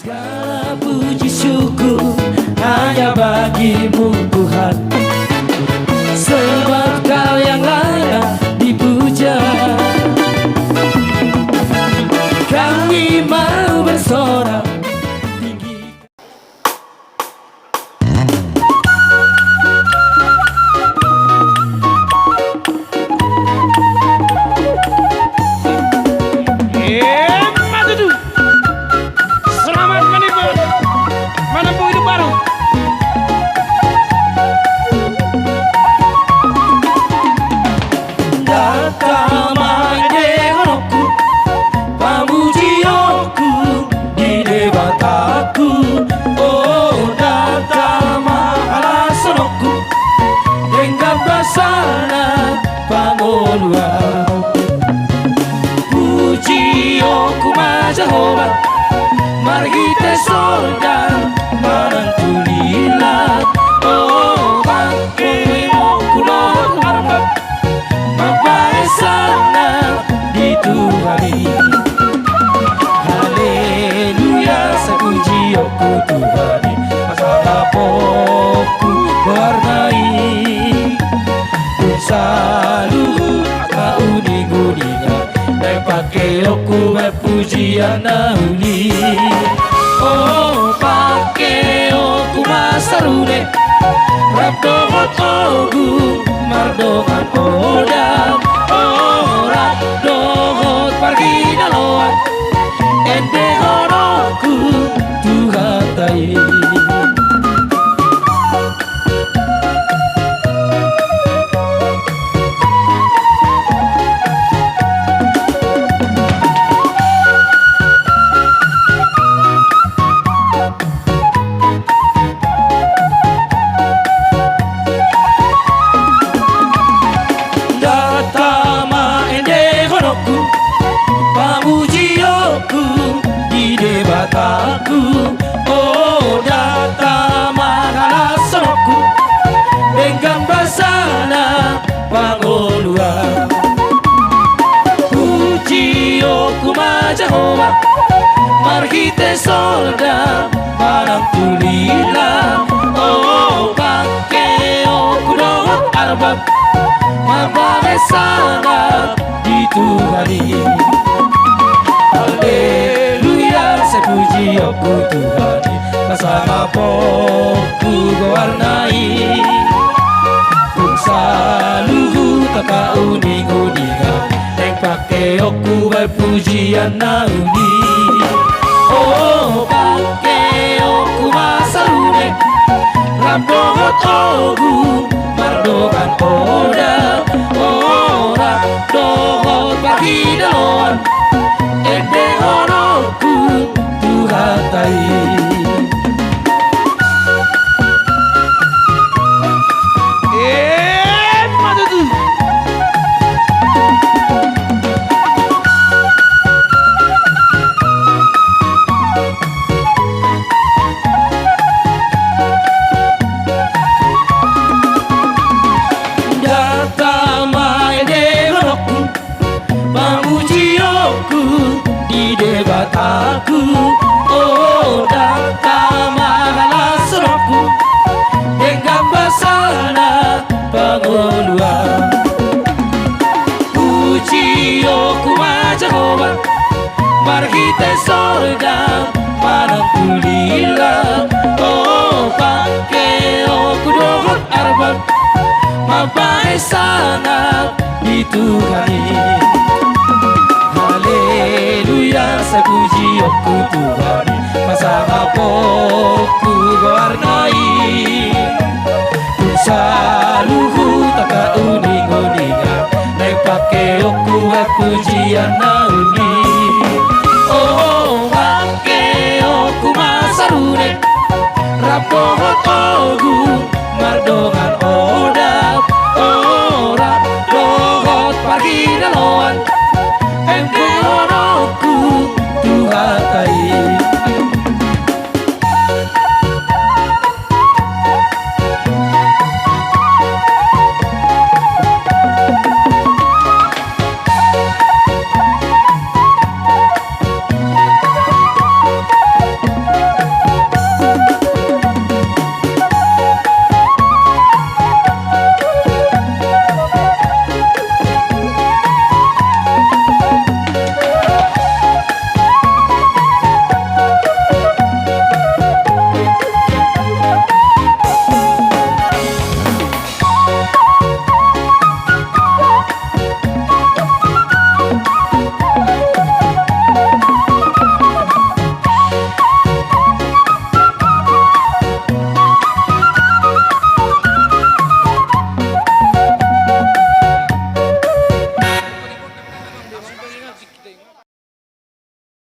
Segala puji syukur hanya bagimu Tuhan, sebab Kau yang layak dipuja. Kami mau bersorak tinggi. Selamat menikmati menempuh hidup baru. Datama dehoku, pamujioku di debataku. Oh datama alasonoku, dengan basana pangolua. Pujioku majahoba, margi te sorga manantulila. Oh bangke mokulon arbab, mabae sana di Tuhani. Haleluya sepuji aku Tuhani, masalapoku warnai. Saluhu ka uning-uninga, dai pake aku pujian nauli. Oh pake aku masarune, rabdohot ogu mardokan odam. Oh rabdohot pargi daloan, ende horoku tuhatai. Datama ende honoku, pamujioku di debataku. Oh datama halasoku, dengan basana pangolua. Pujioku majahoba, marhite solda manantulila. Oh pake oku dohot arbab, mabae sana di Tuhani. Haleluya sepuji aku Tuhani, masalapoku warnai. Saluhu taka uning-uninga, yang pake aku pujian nauni. Oh pake aku masalune, rabdohot ogu mardokan odam. Oh rabdohot pargi daloan, ende horoku tuhatai. Datama ende horoku, pamujioku di debataku. Oh datama halasonoku, dengan basana pangolua. Pujioku majahoba, marhite sorga manantulila. Oh pake oku dohot arbab, mabae sana di Tuhani. Haleluya sepuji aku Tuhani, masalapoku warnai. Saluhu taka uning-uninga, dai pake aku pujian nauni. Oh pake aku masarune, rabdohot ogu mardokan